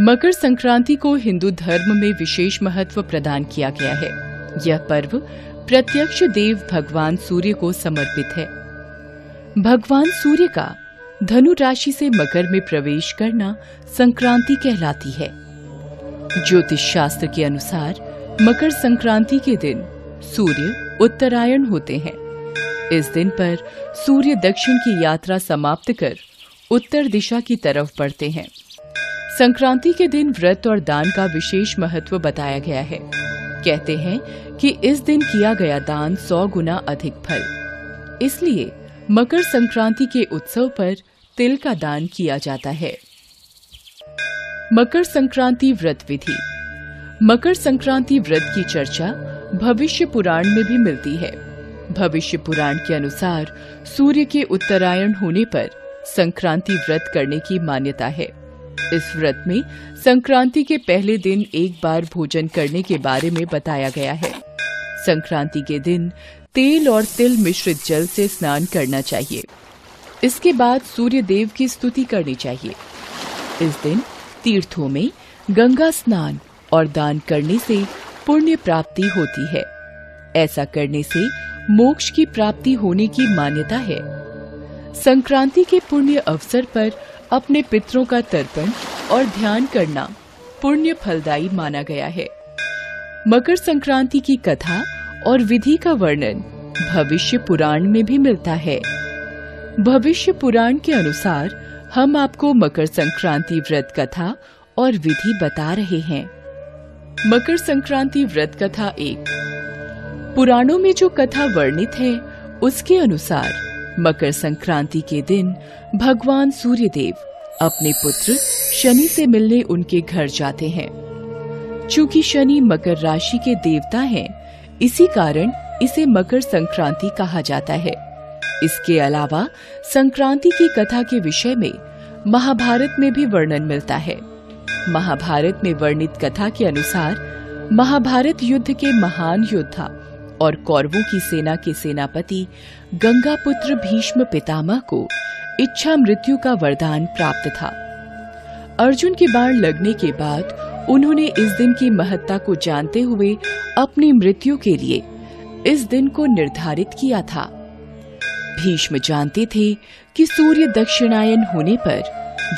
मकर संक्रांति को हिंदू धर्म में विशेष महत्व प्रदान किया गया है। यह पर्व प्रत्यक्ष देव भगवान सूर्य को समर्पित है। भगवान सूर्य का धनु राशि से मकर में प्रवेश करना संक्रांति कहलाती है। ज्योतिष शास्त्र के अनुसार मकर संक्रांति के दिन सूर्य उत्तरायण होते हैं। इस दिन पर सूर्य दक्षिण की यात्रा समाप्त कर उत्तर दिशा की तरफ बढ़ते हैं। संक्रांति के दिन व्रत और दान का विशेष महत्व बताया गया है। कहते हैं कि इस दिन किया गया दान 100 गुना अधिक फल, इसलिए मकर संक्रांति के उत्सव पर तिल का दान किया जाता है। मकर संक्रांति व्रत विधि। मकर संक्रांति व्रत की चर्चा भविष्य पुराण में भी मिलती है। भविष्य पुराण के अनुसार सूर्य के उत्तरायण होने पर संक्रांति व्रत करने की मान्यता है। इस व्रत में संक्रांति के पहले दिन एक बार भोजन करने के बारे में बताया गया है। संक्रांति के दिन तेल और तिल मिश्रित जल से स्नान करना चाहिए। इसके बाद सूर्य देव की स्तुति करनी चाहिए। इस दिन तीर्थों में गंगा स्नान और दान करने से पुण्य प्राप्ति होती है। ऐसा करने से मोक्ष की प्राप्ति होने की मान्यता है। संक्रांति के पुण्य अवसर पर अपने पितरों का तर्पण और ध्यान करना पुण्य फलदायी माना गया है। मकर संक्रांति की कथा और विधि का वर्णन भविष्य पुराण में भी मिलता है। भविष्य पुराण के अनुसार हम आपको मकर संक्रांति व्रत कथा और विधि बता रहे हैं। मकर संक्रांति व्रत कथा 1। पुराणों में जो कथा वर्णित है उसके अनुसार मकर संक्रांति के दिन भगवान सूर्यदेव अपने पुत्र शनि से मिलने उनके घर जाते हैं। चूंकि शनि मकर राशि के देवता हैं, इसी कारण इसे मकर संक्रांति कहा जाता है। इसके अलावा संक्रांति की कथा के विषय में महाभारत में भी वर्णन मिलता है। महाभारत में वर्णित कथा के अनुसार महाभारत युद्ध के महान योद्धा और कौरवों की सेना के सेनापति गंगापुत्र भीष्म पितामह को इच्छा मृत्यु का वरदान प्राप्त था। अर्जुन के बाण लगने के बाद उन्होंने इस दिन की महत्ता को जानते हुए अपनी मृत्यु के लिए इस दिन को निर्धारित किया था। भीष्म जानते थे कि सूर्य दक्षिणायन होने पर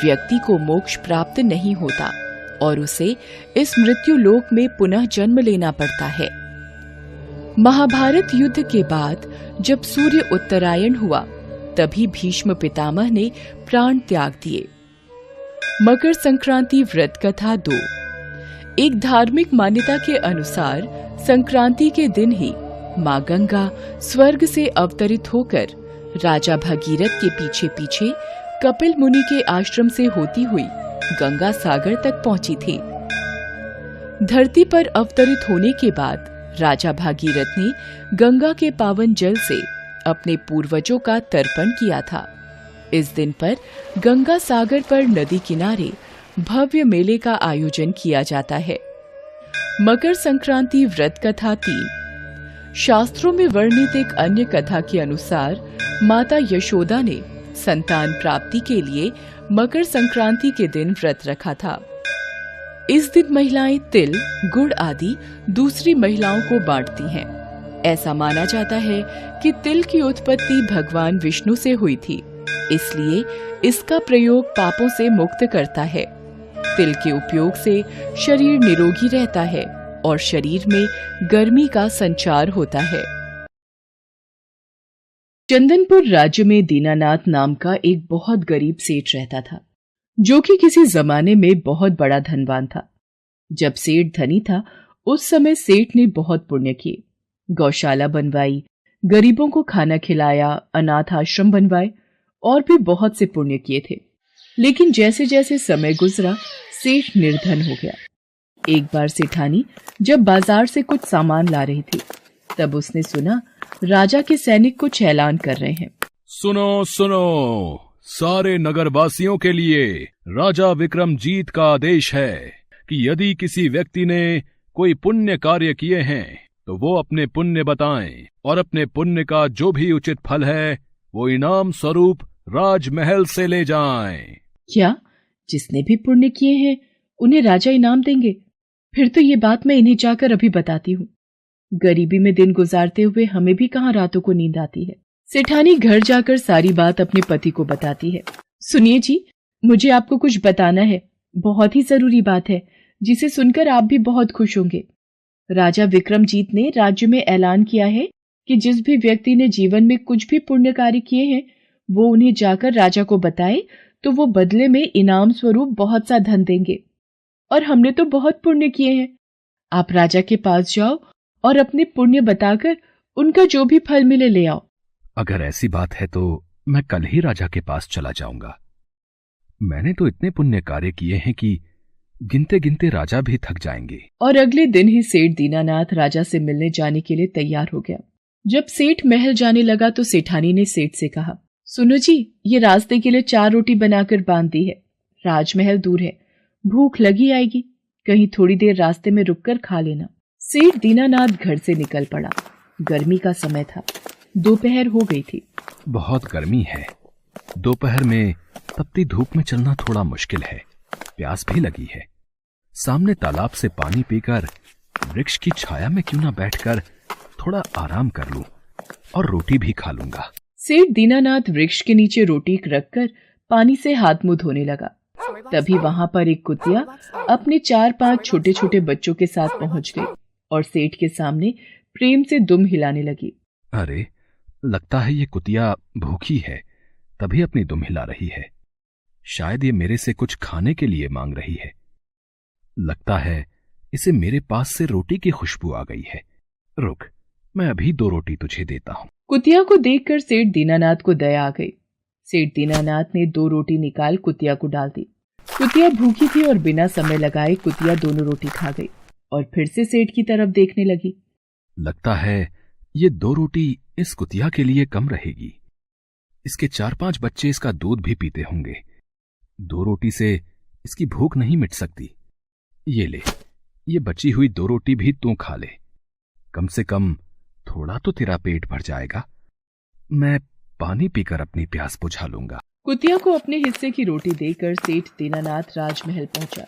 व्यक्ति को मोक्ष प्राप्त नहीं होता और उसे इस मृत्यु लोक में पुनः जन्म लेना पड़ता है। महाभारत युद्ध के बाद जब सूर्य उत्तरायण हुआ, तभी भीष्म पितामह ने प्राण त्याग दिए। मकर संक्रांति व्रत कथा 2। एक धार्मिक मान्यता के अनुसार संक्रांति के दिन ही मां गंगा स्वर्ग से अवतरित होकर राजा भगीरथ के पीछे पीछे कपिल मुनि के आश्रम से होती हुई गंगा सागर तक पहुंची थी। धरती पर अवतरित होने के बाद राजा भागीरथ ने गंगा के पावन जल से अपने पूर्वजों का तर्पण किया था। इस दिन पर गंगा सागर पर नदी किनारे भव्य मेले का आयोजन किया जाता है। मकर संक्रांति व्रत कथा 3। शास्त्रों में वर्णित एक अन्य कथा के अनुसार माता यशोदा ने संतान प्राप्ति के लिए मकर संक्रांति के दिन व्रत रखा था। इस दिन महिलाएं तिल, गुड़ आदि दूसरी महिलाओं को बांटती हैं। ऐसा माना जाता है कि तिल की उत्पत्ति भगवान विष्णु से हुई थी, इसलिए इसका प्रयोग पापों से मुक्त करता है। तिल के उपयोग से शरीर निरोगी रहता है और शरीर में गर्मी का संचार होता है। चंदनपुर राज्य में दीनानाथ नाम का एक बहुत गरीब सेठ रहता था, जो कि किसी जमाने में बहुत बड़ा धनवान था। जब सेठ धनी था, उस समय सेठ ने बहुत पुण्य किए। गौशाला बनवाई, गरीबों को खाना खिलाया, अनाथ आश्रम बनवाए और भी बहुत से पुण्य किए थे। लेकिन जैसे जैसे समय गुजरा, सेठ निर्धन हो गया। एक बार सेठानी जब बाजार से कुछ सामान ला रही थी, तब उसने सुना राजा के सैनिक कुछ ऐलान कर रहे हैं। सुनो सुनो, सारे नगरवासियों के लिए राजा विक्रमजीत का आदेश है कि यदि किसी व्यक्ति ने कोई पुण्य कार्य किए हैं तो वो अपने पुण्य बताएं और अपने पुण्य का जो भी उचित फल है वो इनाम स्वरूप राजमहल से ले जाएं। क्या जिसने भी पुण्य किए हैं उन्हें राजा इनाम देंगे। फिर तो ये बात मैं इन्हें जाकर अभी बताती हूँ। गरीबी में दिन गुजारते हुए हमें भी कहाँ रातों को नींद आती है। सेठानी घर जाकर सारी बात अपने पति को बताती है। सुनिए जी, मुझे आपको कुछ बताना है। बहुत ही जरूरी बात है, जिसे सुनकर आप भी बहुत खुश होंगे। राजा विक्रमजीत ने राज्य में ऐलान किया है कि जिस भी व्यक्ति ने जीवन में कुछ भी पुण्य कार्य किए हैं, वो उन्हें जाकर राजा को बताए तो वो बदले में इनाम स्वरूप बहुत सा धन देंगे। और हमने तो बहुत पुण्य किए हैं। आप राजा के पास जाओ और अपने पुण्य बताकर उनका जो भी फल मिले ले आओ। अगर ऐसी बात है तो मैं कल ही राजा के पास चला जाऊंगा। मैंने तो इतने पुण्य कार्य किए हैं कि गिनते गिनते राजा भी थक जाएंगे। और अगले दिन ही सेठ दीनानाथ राजा से मिलने जाने के लिए तैयार हो गया। जब सेठ महल जाने लगा तो सेठानी ने सेठ से कहा, सुनो जी, ये रास्ते के लिए 4 रोटी बनाकर बांध दी है। राजमहल दूर है, भूख लगी आएगी, कहीं थोड़ी देर रास्ते में रुककर खा लेना। सेठ दीनानाथ घर से निकल पड़ा। गर्मी का समय था, दोपहर हो गई थी। बहुत गर्मी है। दोपहर में तपती धूप में चलना थोड़ा मुश्किल है। प्यास भी लगी है। सामने तालाब से पानी पीकर वृक्ष की छाया में क्यों ना बैठकर थोड़ा आराम कर लूं और रोटी भी खा लूंगा। सेठ दीनानाथ वृक्ष के नीचे रोटी रखकर पानी से हाथ मुंह धोने लगा। तभी वहां पर एक कुतिया अपने 4-5 छोटे छोटे बच्चों के साथ पहुंच गई और सेठ के सामने प्रेम से दुम हिलाने लगी। अरे, लगता है ये कुतिया भूखी है, तभी अपनी दुम हिला रही है। शायद ये मेरे से कुछ खाने के लिए मांग रही है। लगता है इसे मेरे पास से रोटी की खुशबू आ गई है। रुक, मैं अभी 2 रोटी तुझे देता हूँ। कुतिया को देखकर सेठ दीनानाथ को दया आ गई। सेठ दीनानाथ ने 2 रोटी निकाल कुतिया को डाल दी। कुतिया भूखी थी और बिना समय लगाए कुतिया दोनों रोटी खा गई और फिर से सेठ की तरफ देखने लगी। लगता है ये 2 रोटी इस कुतिया के लिए कम रहेगी। इसके 4-5 बच्चे इसका दूध भी पीते होंगे। 2 रोटी से इसकी भूख नहीं मिट सकती। ये ले, ये बची हुई 2 रोटी भी तू खा ले। कम से कम थोड़ा तो तेरा पेट भर जाएगा। मैं पानी पीकर अपनी प्यास बुझा लूंगा। कुतिया को अपने हिस्से की रोटी देकर सेठ दीनानाथ राजमहल पहुंचा।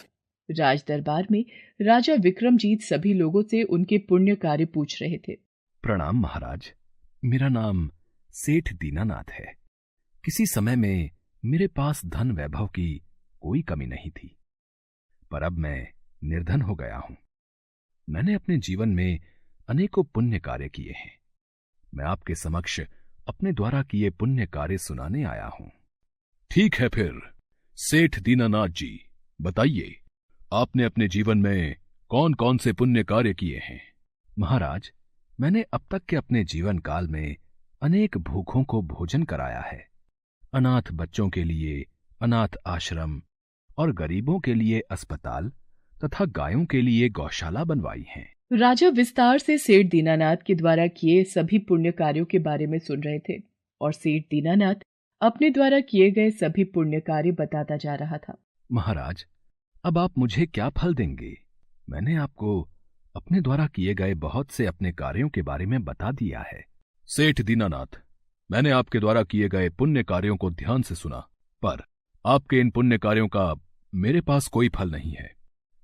राज दरबार में राजा विक्रमजीत सभी लोगों से उनके पुण्य कार्य पूछ रहे थे। प्रणाम महाराज, मेरा नाम सेठ दीनानाथ है। किसी समय में मेरे पास धन वैभव की कोई कमी नहीं थी, पर अब मैं निर्धन हो गया हूं। मैंने अपने जीवन में अनेकों पुण्य कार्य किए हैं। मैं आपके समक्ष अपने द्वारा किए पुण्य कार्य सुनाने आया हूं। ठीक है फिर सेठ दीनानाथ जी, बताइए आपने अपने जीवन में कौन कौन से पुण्य कार्य किए हैं। महाराज, मैंने अब तक के अपने जीवन काल में अनेक भूखों को भोजन कराया है। अनाथ बच्चों के लिए अनाथ आश्रम और गरीबों के लिए अस्पताल तथा गायों के लिए गौशाला बनवाई हैं। राजा विस्तार से सेठ दीनानाथ के द्वारा किए सभी पुण्य कार्यों के बारे में सुन रहे थे और सेठ दीनानाथ अपने द्वारा किए गए सभी पुण्य कार्य बताता जा रहा था। महाराज, अब आप मुझे क्या फल देंगे? मैंने आपको अपने द्वारा किए गए बहुत से अपने कार्यों के बारे में बता दिया है। सेठ दीनानाथ, मैंने आपके द्वारा किए गए पुण्य कार्यों को ध्यान से सुना, पर आपके इन पुण्य कार्यों का मेरे पास कोई फल नहीं है।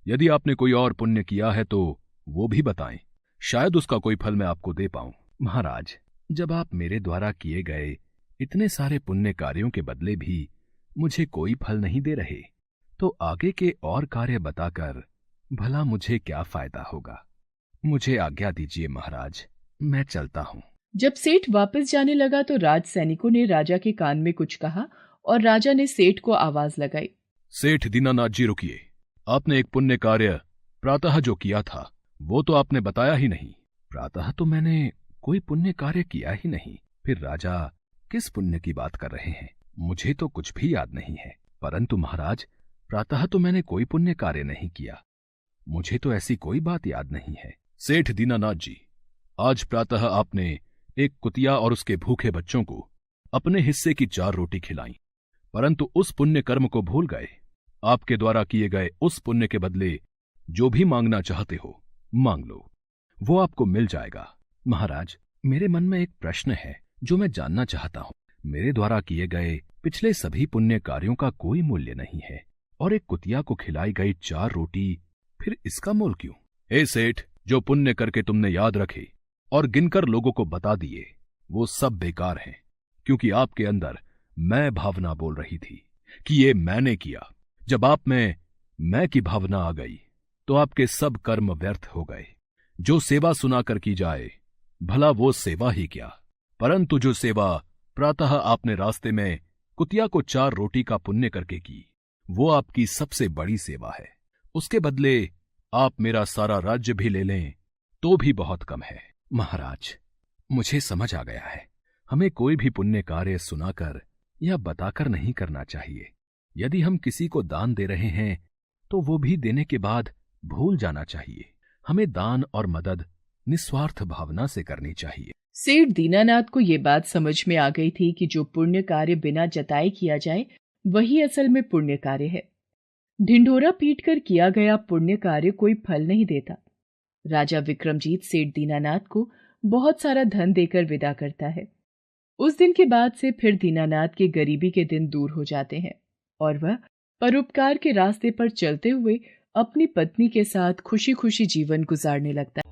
यदि आपने कोई और पुण्य किया है तो वो भी बताएं, शायद उसका कोई फल मैं आपको दे पाऊं। महाराज, जब आप मेरे द्वारा किए गए इतने सारे पुण्य कार्यों के बदले भी मुझे कोई फल नहीं दे रहे, तो आगे के और कार्य बताकर भला मुझे क्या फायदा होगा। मुझे आज्ञा दीजिए महाराज, मैं चलता हूं। जब सेठ वापस जाने लगा तो राज सैनिकों ने राजा के कान में कुछ कहा और राजा ने सेठ को आवाज लगाई। सेठ दीनानाथ जी, रुकिए। आपने एक पुण्य कार्य प्रातः जो किया था वो तो आपने बताया ही नहीं। प्रातः तो मैंने कोई पुण्य कार्य किया ही नहीं। फिर राजा किस पुण्य की बात कर रहे हैं? मुझे तो कुछ भी याद नहीं है। परंतु महाराज, प्रातः तो मैंने कोई पुण्य कार्य नहीं किया। मुझे तो ऐसी कोई बात याद नहीं है। सेठ दीनानाथ जी, आज प्रातः आपने एक कुतिया और उसके भूखे बच्चों को अपने हिस्से की 4 रोटी खिलाई, परंतु उस पुण्य कर्म को भूल गए। आपके द्वारा किए गए उस पुण्य के बदले जो भी मांगना चाहते हो मांग लो, वो आपको मिल जाएगा। महाराज, मेरे मन में एक प्रश्न है जो मैं जानना चाहता हूं। मेरे द्वारा किए गए पिछले सभी पुण्य कार्यों का कोई मूल्य नहीं है और एक कुतिया को खिलाई गई 4 रोटी, फिर इसका मोल क्यों? हे सेठ, जो पुण्य करके तुमने याद रखे और गिनकर लोगों को बता दिए, वो सब बेकार हैं, क्योंकि आपके अंदर मैं भावना बोल रही थी कि ये मैंने किया। जब आप में मैं की भावना आ गई तो आपके सब कर्म व्यर्थ हो गए। जो सेवा सुनाकर की जाए, भला वो सेवा ही क्या, परंतु जो सेवा प्रातः आपने रास्ते में कुतिया को 4 रोटी का पुण्य करके की, वो आपकी सबसे बड़ी सेवा है। उसके बदले आप मेरा सारा राज्य भी ले लें तो भी बहुत कम है। महाराज, मुझे समझ आ गया है, हमें कोई भी पुण्य कार्य सुनाकर या बताकर नहीं करना चाहिए। यदि हम किसी को दान दे रहे हैं तो वो भी देने के बाद भूल जाना चाहिए। हमें दान और मदद निस्वार्थ भावना से करनी चाहिए। सेठ दीनानाथ को ये बात समझ में आ गई थी कि जो पुण्य कार्य बिना जताए किया जाए वही असल में पुण्य कार्य है। ढिंढोरा पीटकर किया गया पुण्य कार्य कोई फल नहीं देता। राजा विक्रमजीत सेठ दीनानाथ को बहुत सारा धन देकर विदा करता है। उस दिन के बाद से फिर दीनानाथ के गरीबी के दिन दूर हो जाते हैं और वह परोपकार के रास्ते पर चलते हुए अपनी पत्नी के साथ खुशी खुशी जीवन गुजारने लगता है।